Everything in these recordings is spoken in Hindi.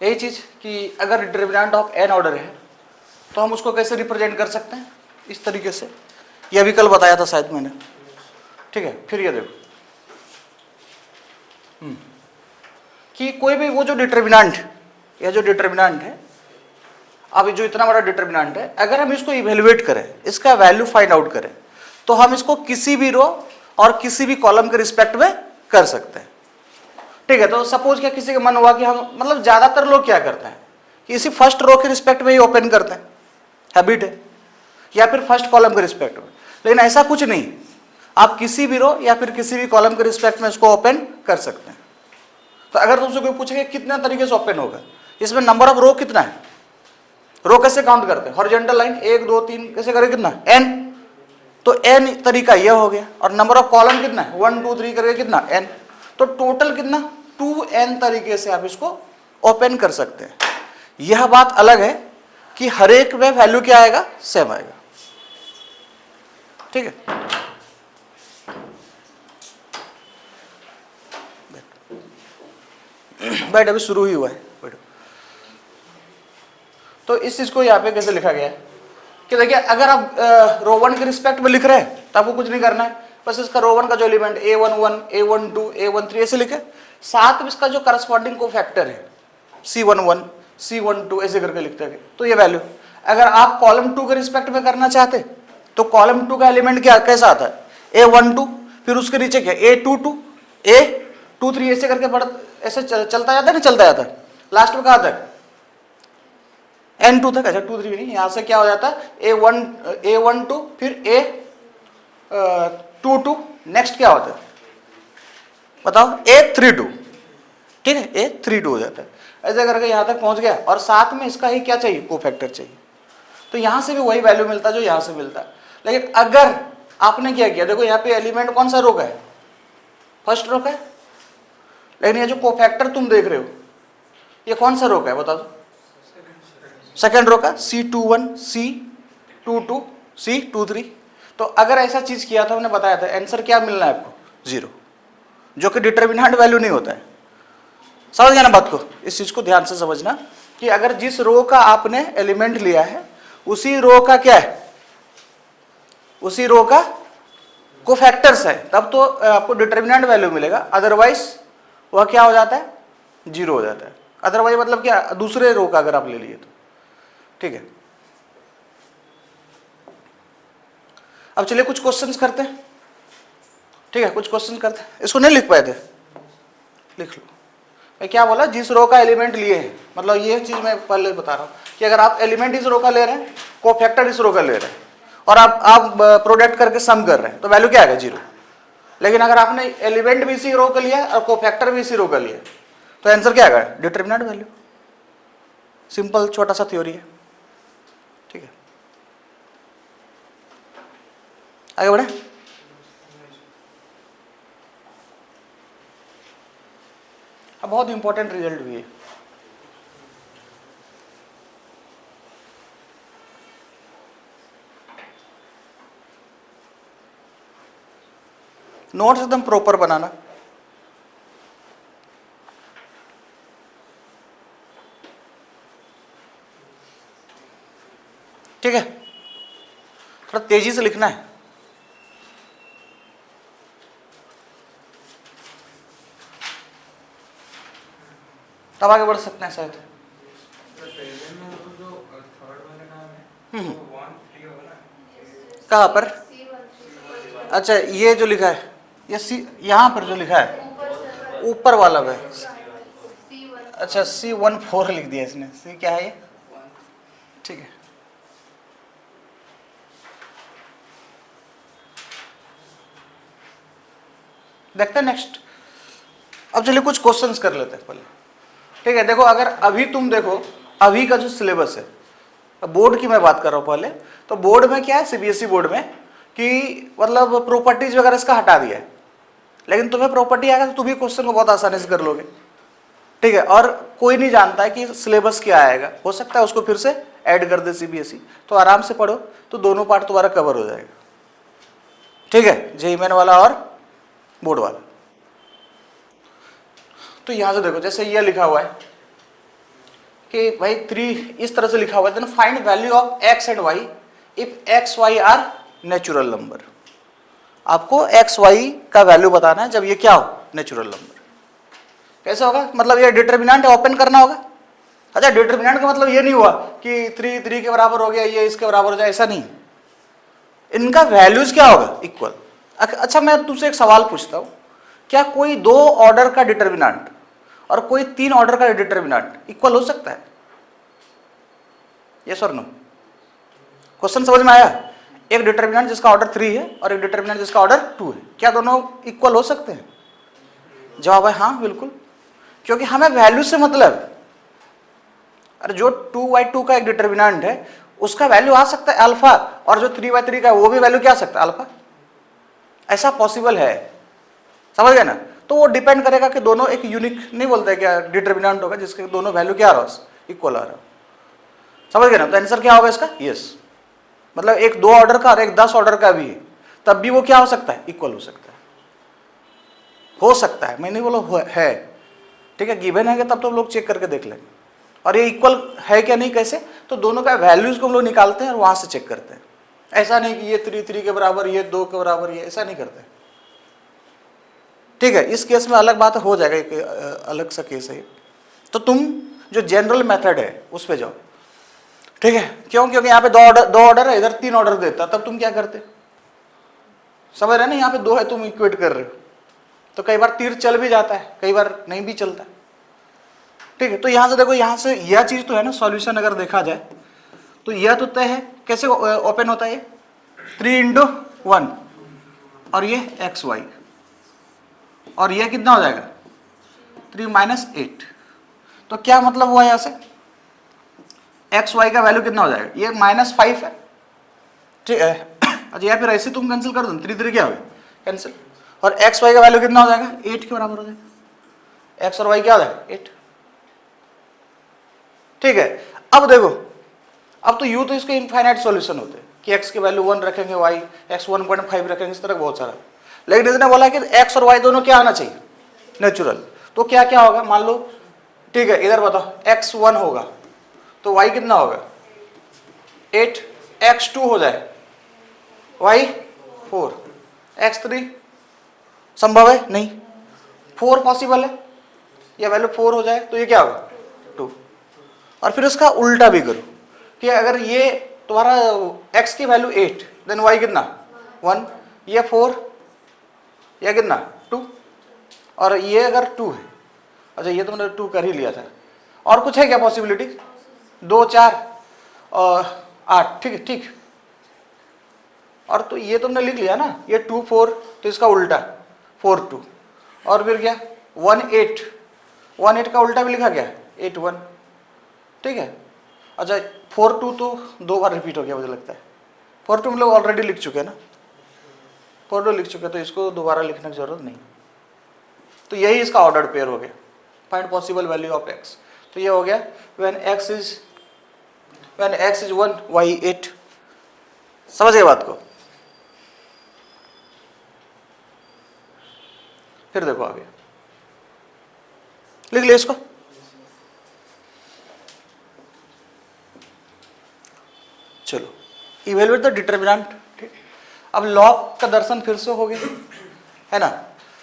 यही चीज कि अगर डिटरमिनेंट ऑफ एन ऑर्डर है तो हम उसको कैसे रिप्रेजेंट कर सकते हैं, इस तरीके से। यह भी कल बताया था शायद मैंने, ठीक है। फिर ये देखो कि कोई भी वो जो डिटरमिनेंट, यह जो डिटरमिनेंट है, अब जो इतना बड़ा डिटरमिनेंट है, अगर हम इसको इवेल्युएट करें, इसका वैल्यू फाइंड आउट करें, तो हम इसको किसी भी रो और किसी भी कॉलम के रिस्पेक्ट में कर सकते हैं, ठीक है। तो सपोज क्या किसी का मन हुआ कि हम, मतलब ज्यादातर लोग क्या करते हैं कि इसी फर्स्ट रो के रिस्पेक्ट में ही ओपन करते हैं, हैबिट है, या फिर फर्स्ट कॉलम के रिस्पेक्ट में। लेकिन ऐसा कुछ नहीं, आप किसी भी रो या फिर किसी भी कॉलम के रिस्पेक्ट में इसको ओपन कर सकते हैं। तो अगर तुमसे कोई पूछेगा कितना तरीके से ओपन होगा, इसमें नंबर ऑफ रो कितना है, रो कैसे काउंट करते हैं, हॉरिजॉन्टल लाइन 1 2 3 कैसे करें, कितना n, तो n तरीका यह हो गया। और नंबर ऑफ कॉलम कितना है, 1 2 3 करके कितना n, तो टोटल कितना 2n तरीके से आप इसको ओपन कर सकते हैं। यह बात अलग है कि हर एक में वैल्यू क्या आएगा, सेम आएगा, ठीक है। बैठ, अभी शुरू ही हुआ है, बैठो। तो इस चीज को यहाँ पे कैसे लिखा गया है कि देखिए, अगर आप रो 1 के रिस्पेक्ट में लिख रहे हैं तो आपको कुछ नहीं करना है, बस इसका रो 1 का जो एलिमेंट a11 a12 a13 ऐसे लिखे, साथ में इसका जो करस्पॉन्डिंग कोफैक्टर है c11 c12 ऐसे करके लिखते हैं, तो ये वैल्यू। अगर आप कॉलम 2 के रिस्पेक्ट में करना चाहते तो कॉलम 2 का एलिमेंट क्या कैसा आता है, a12, फिर उसके नीचे क्या a22 a23 ऐसे करके बढ़, ऐसे चलता जाता है ना, चलता जाता है, लास्ट में कहाँ तक n2 तक। अच्छा 2 3 नहीं, यहां से क्या हो जाता है a12 फिर a22, नेक्स्ट क्या होता है बताओ, a32, ठीक है, a32 हो जाता है। ऐसे करके यहां तक पहुंच गया, और साथ में इसका ही क्या चाहिए, कोफैक्टर चाहिए। तो यहां से भी वही वैल्यू मिलता है जो यहां से मिलता है। लेकिन अगर आपने क्या किया, देखो यहाँ पे एलिमेंट कौन सा रो का है, फर्स्ट रो का है, लेकिन ये जो कोफैक्टर तुम देख रहे हो ये कौन सा रो का है बता दो, सेकेंड रो का, C21 C22 C23। तो अगर ऐसा चीज किया था, हमने बताया था, आंसर क्या मिलना है आपको, 0, जो कि डिटरमिनेंट वैल्यू नहीं होता है। समझ गया ना बात को, इस चीज को ध्यान से समझना कि अगर जिस रो का आपने एलिमेंट लिया है उसी रो का क्या है, उसी रो का कोफैक्टर्स है, तब तो आपको डिटरमिनेंट वैल्यू मिलेगा, अदरवाइज वह क्या हो जाता है, 0 हो जाता है। अदरवाइज मतलब क्या, दूसरे रो का अगर आप ले लिए तो, ठीक है। अब चलिए कुछ क्वेश्चंस करते हैं, ठीक है, कुछ क्वेश्चंस करते हैं। इसको नहीं लिख पाए थे, लिख लो। मैं क्या बोला, जिस रो का एलिमेंट लिए हैं, मतलब ये चीज मैं पहले बता रहा हूं कि अगर आप एलिमेंट इस रो का ले रहे हैं, कोफैक्टर इस रो का ले रहे हैं, और आप प्रोडक्ट करके सम कर रहे हैं, तो वैल्यू क्या आएगा, 0। लेकिन अगर आपने एलिमेंट भी इसी रो का लिया और कोफैक्टर भी इसी रो का लिया, तो आंसर क्या आएगा, डिटरमिनेंट वैल्यू। सिंपल छोटा सा थ्योरी है, ठीक है। आगे बढ़े। अब बहुत इंपॉर्टेंट रिजल्ट भी है, नोट्स एकदम प्रॉपर बनाना, ठीक है, थोड़ा तेजी से लिखना है। तब आगे बढ़ सकते हैं शायद। कहाँ पर, अच्छा ये जो लिखा है, ये यहाँ पर जो लिखा है ऊपर वाला है, अच्छा C14 लिख दिया इसने, C क्या है ये, ठीक है। देखते हैं नेक्स्ट। अब चलिए कुछ क्वेश्चंस कर लेते हैं पहले, ठीक है। देखो अगर अभी तुम देखो, अभी का जो सिलेबस है, बोर्ड की मैं बात कर रहा हूँ पहले, तो बोर्ड में क्या है, CBSE बोर्ड में कि मतलब प्रॉपर्टीज वगैरह इसका हटा दिया है, लेकिन तुम्हें प्रॉपर्टी आएगा तो तुम भी क्वेश्चन को बहुत आसानी से कर लोगे, ठीक है। और कोई नहीं जानता है कि सिलेबस क्या आएगा, हो सकता है उसको फिर से ऐड कर दे CBSE, तो आराम से पढ़ो तो दोनों पार्ट तुम्हारा कवर हो जाएगा, ठीक है, JEE मेन वाला और बोर्ड वाला। तो यहां से देखो, जैसे ये लिखा हुआ है कि भाई 3 इस तरह से लिखा हुआ है, then find value of x and y if x y are natural number. आपको x y का वैल्यू बताना है जब ये क्या हो, नेचुरल नंबर। कैसे होगा, मतलब ये डिटरमिनेंट ओपन करना होगा। अच्छा, डिटरमिनेंट का मतलब ये नहीं हुआ कि 3 के बराबर हो गया, ये इसके बराबर हो जाए, ऐसा नहीं। इनका वैल्यूज क्या होगा, इक्वल। अच्छा, मैं तुमसे एक सवाल पूछता हूं, क्या कोई 2 ऑर्डर का डिटरमिनेंट और कोई 3 ऑर्डर का डिटरमिनेंट इक्वल हो सकता है? यस और नो? क्वेश्चन समझ में आया? एक डिटरमिनेंट जिसका ऑर्डर 3 है और एक डिटरमिनेंट जिसका ऑर्डर 2 है, क्या दोनों इक्वल हो सकते हैं? जवाब है हाँ, बिल्कुल, क्योंकि हमें वैल्यू से मतलब। अरे जो 2/2 का एक डिटरमिनेंट है उसका वैल्यू आ सकता है अल्फा, और जो 3/3 का है वो भी वैल्यू क्या आ सकता है, अल्फा। ऐसा पॉसिबल है, समझ गए ना? तो वो डिपेंड करेगा कि दोनों एक यूनिक नहीं बोलते क्या डिटरमिनेंट होगा जिसके दोनों वैल्यू क्या आ रहा है, इक्वल आ रहा है। समझ गए ना? तो आंसर क्या होगा इसका, यस। मतलब एक 2 ऑर्डर का और एक 10 ऑर्डर का भी है, तब भी वो क्या हो सकता है, इक्वल हो सकता है। हो सकता है, मैं नहीं बोला है, ठीक है, गिवन है तब तो हम लोग चेक करके देख लेंगे। और ये इक्वल है क्या नहीं, कैसे, तो दोनों का वैल्यूज को हम लोग निकालते हैं और वहां से चेक करते हैं। ऐसा नहीं कि ये 3 के बराबर, ये 2 के बराबर, ये ऐसा नहीं करते। ठीक है, इस केस में अलग बात हो जाएगा, एक अलग सा केस है। तो तुम जो जनरल मेथड है उस पर जाओ, ठीक है। क्यों? क्योंकि यहाँ पे 2 ऑर्डर है, इधर 3 ऑर्डर देता, तब तुम क्या करते, समझ रहे ना? यहाँ पे 2 है, तुम इक्वेट कर रहे हो, तो कई बार तीर चल भी जाता है, कई बार नहीं भी चलता। ठीक है, तो यहां से देखो, यहां से यह चीज तो है ना, सॉल्यूशन अगर देखा जाए तो यह तो तय है। कैसे ओपन होता है ये, 3 × 1 और ये xy, और यह कितना हो जाएगा 3 - 8। तो क्या मतलब हुआ यहां से, xy का वैल्यू कितना हो जाएगा, ये -5 है, ठीक है। अच्छा, या फिर ऐसे तुम कैंसिल कर दो, 3 क्या हो गया, कैंसिल, और xy का वैल्यू कितना हो जाएगा, 8 के बराबर हो जाएगा। x और y क्या हो जाएगा, 8। ठीक है, अब देखो, अब तो यूं तो इसके इनफाइनाइट सॉल्यूशन होते हैं कि x की वैल्यू 1 रखेंगे, y x 1.5 रखेंगे, इस तरह बहुत सारा। लेकिन इसने बोला कि x और y दोनों क्या आना चाहिए, नेचुरल। तो क्या क्या होगा, मान लो, ठीक है, इधर बताओ, x 1 होगा तो y कितना होगा 8, x 2 हो जाए, y 4, x 3 संभव है नहीं, 4 पॉसिबल है, या वैल्यू 4 हो जाए तो ये क्या होगा 2। और फिर उसका उल्टा भी करो कि अगर ये तुम्हारा x की वैल्यू 8, देन y कितना 1, ये 4, या कितना 2, और ये अगर 2 है, अच्छा ये तुमने 2 कर ही लिया था, और कुछ है क्या पॉसिबिलिटी, 2 4 और 8, ठीक है, ठीक। और तो ये तुमने लिख लिया ना, ये 2 4, तो इसका उल्टा 4 2, और फिर क्या 1 8, 1 8 का उल्टा भी लिखा गया 8 1, ठीक है। अच्छा 4 2 तो 2 बार रिपीट हो गया मुझे लगता है, 4 2 हम लोग ऑलरेडी लिख चुके हैं ना, 4 2 लिख चुके, तो इसको दोबारा लिखने की जरूरत नहीं। तो यही इसका ऑर्डर्ड पेयर हो गया, find possible value of x। तो ये हो गया when x is 1 y 8। समझ गए बात को? फिर देखो आगे, लिख ले इसको, चलो इवेलुएट द डिटरमिनेंट। ठीक, अब लॉग का दर्शन फिर से हो गया, है ना?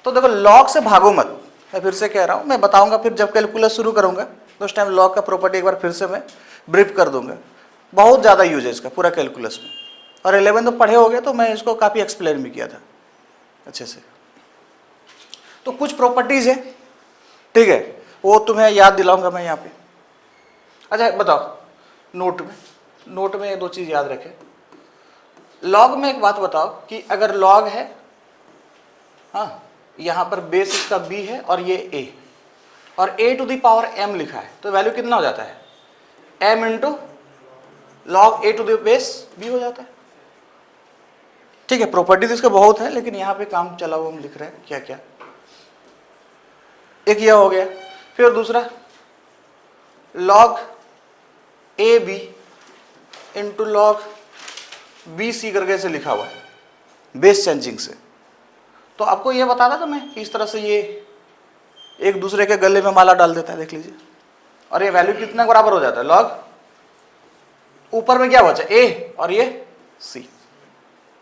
तो देखो, लॉग से भागो मत, मैं फिर से कह रहा हूं, मैं बताऊंगा फिर जब कैलकुलस शुरू करूंगा तो उस टाइम लॉग का प्रॉपर्टी एक बार फिर से मैं ब्रीफ कर दूंगा। बहुत ज़्यादा यूज है इसका पूरा कैलकुलस में, और 11 तो पढ़े हो गए तो मैं इसको काफ़ी एक्सप्लेन भी किया था अच्छे से। तो कुछ प्रॉपर्टीज है, ठीक है, वो तुम्हें याद दिलाऊंगा मैं यहाँ पे। अच्छा बताओ, नोट में 2 चीज़ याद रखें। लॉग में एक बात बताओ कि अगर लॉग है, हाँ, यहाँ पर बेस इसका b है और ये a, और a⁻m लिखा है, तो वैल्यू कितना हो जाता है, m इंटू लॉग a⁻b हो जाता है। ठीक है, प्रॉपर्टीज इसके बहुत है, लेकिन यहाँ पे काम चला हुआ हम लिख रहे हैं क्या क्या। एक यह हो गया, फिर दूसरा log ab into log bc करके से लिखा हुआ है बेस चेंजिंग से। तो आपको यह बता था मैं, इस तरह से ये एक दूसरे के गले में माला डाल देता है, देख लीजिए, और ये वैल्यू कितना बराबर हो जाता है, लॉग, ऊपर में क्या बचा, ए और ये सी।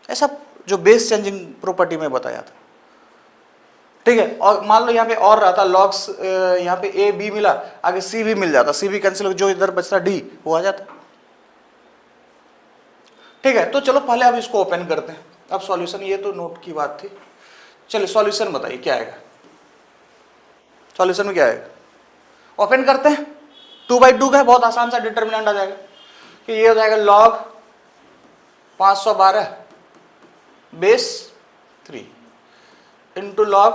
ऐसा जो बेस चेंजिंग प्रॉपर्टी में बताया था, ठीक है। और मान लो यहाँ पे और रहा था लॉग्स, यहाँ पे ए बी मिला, आगे सी भी मिल जाता, सी भी कैंसिल हो, जो इधर बचता डी वो आ जाता, ठीक है। तो चलो पहले अब इसको ओपन करते हैं। अब सॉल्यूशन, ये तो नोट की बात थी, चलिए सॉल्यूशन बताइए क्या आएगा, सॉल्यूशन में क्या आएगा, ओपन करते हैं। 2/2 का है, बहुत आसान सा डिटर्मिनेंट आ जाएगा कि ये हो जाएगा लॉग 512 बेस 3 इंटू लॉग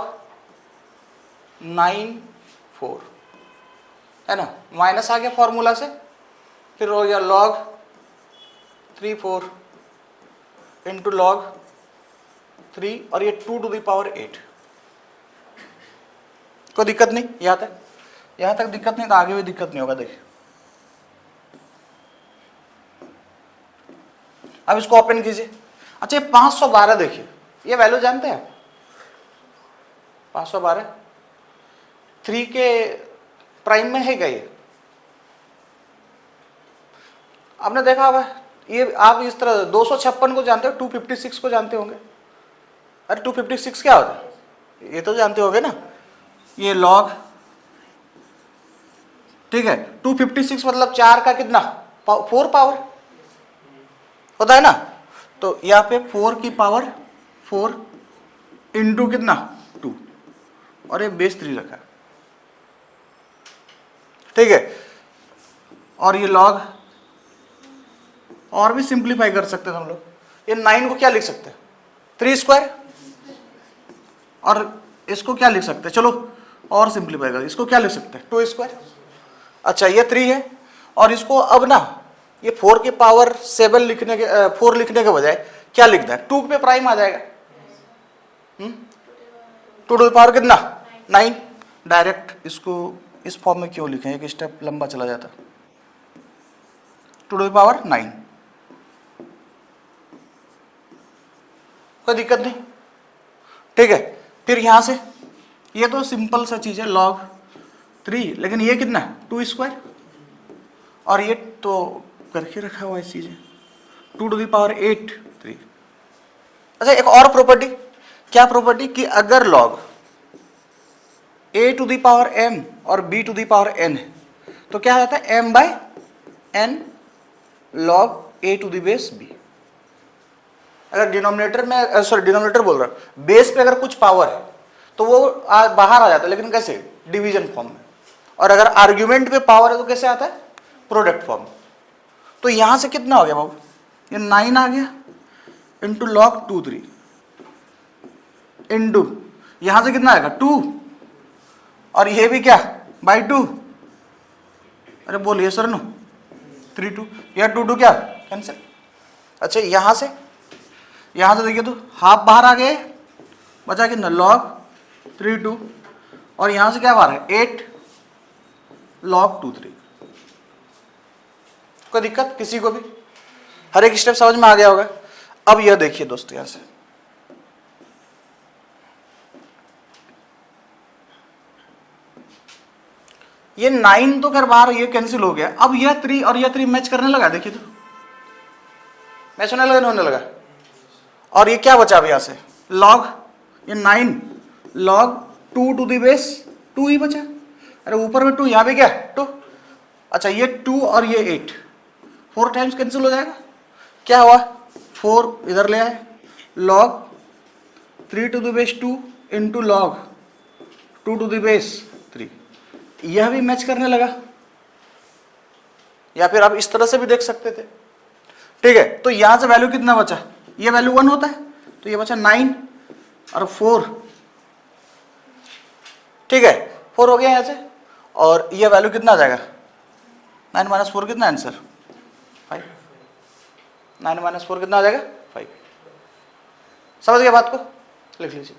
9/4, है ना, माइनस आ गया फॉर्मूला से, फिर हो गया लॉग 3/4 इंटू लॉग 3 और ये 2⁸8। कोई दिक्कत नहीं, यहां तक दिक्कत नहीं, तो आगे भी दिक्कत नहीं होगा। देखिए अब इसको ओपन कीजिए। अच्छा ये 512 देखिए, ये वैल्यू जानते हैं 512 3 के प्राइम में है क्या, ये आपने देखा होगा। ये आप इस तरह 256 को जानते हो, 256 को जानते होंगे। अरे 256 क्या होता है, ये तो जानते होंगे ना, ये लॉग, ठीक है। 256 मतलब 4 का कितना, 4 पावर होता है ना, तो यहाँ पे 4 की पावर 4 इंटू कितना 2, और ये बेस 3 रखा है, ठीक है। और ये लॉग, और भी सिंप्लीफाई कर सकते हैं हम लोग, ये 9 को क्या लिख सकते हैं 3², और इसको क्या लिख सकते हैं, चलो और सिंप्लीफाई कर, इसको क्या लिख सकते हैं 2²। अच्छा ये 3 है, और इसको अब ना ये 4 की पावर 7 लिखने के 4 लिखने के बजाय क्या लिखना है, 2 पे प्राइम आ जाएगा, 2 कितना 9। डायरेक्ट इसको इस फॉर्म में क्यों लिखें, एक स्टेप लंबा चला जाता, 2⁹9, कोई दिक्कत नहीं, ठीक है। फिर यहां से ये तो सिंपल सा चीज है लॉग 3, लेकिन ये कितना 2², और ये तो करके रखा हुआ है चीजें 2⁸8 3। अच्छा एक और प्रॉपर्टी, क्या प्रॉपर्टी, कि अगर लॉग a⁴m और b⁴n है तो क्या होता है m/n log a⁵b। अगर डिनोमिनेटर में, सॉरी डिनोमिनेटर बोल रहा हूं, बेस पे अगर कुछ पावर है तो वो बाहर आ जाता है, लेकिन कैसे, डिवीजन फॉर्म में। और अगर आर्ग्यूमेंट पे पावर है तो कैसे आता है, प्रोडक्ट फॉर्म में। तो यहां से कितना हो गया बाबू, ये 9 आ गया इंटू लॉग 2 3 इंटू यहां से कितना आएगा 2, और ये भी क्या /2, अरे बोलिए सर नो 3 2, या 2 क्या कैंसिल। अच्छा यहां से देखिए तो हाफ बाहर आ गए, बचा कितना लॉग 3 2, और यहां से क्या बाहर है 8 log 2 3। कोई दिक्कत किसी को भी, हर एक स्टेप समझ में आ गया होगा। अब यह देखिए दोस्तों, यहां से ये 9 तो कर बाहर, ये कैंसिल हो गया। अब यह 3 और यह 3 मैच करने लगा, देखिए तो मैच होने लगा। और ये क्या बचा अब यहां से लॉग, ये 9 log 2⁵2 ही बचा। अरे ऊपर में 2, यहां पे क्या 2। अच्छा ये 2 और ये 8 4 टाइम्स कैंसिल हो जाएगा, क्या हुआ 4 इधर ले आए, log 3⁵2 इंटू लॉग 2⁵3, यह भी मैच करने लगा। या फिर आप इस तरह से भी देख सकते थे, ठीक है। तो यहां से वैल्यू कितना बचा, ये वैल्यू 1 होता है, तो ये बचा 9 और 4, ठीक है 4 हो गया यहां से। और ये वैल्यू कितना आ जाएगा 9 - 4 कितना आंसर 5, 9 - 4 कितना आ जाएगा 5। समझ गए बात को, लिख लीजिए।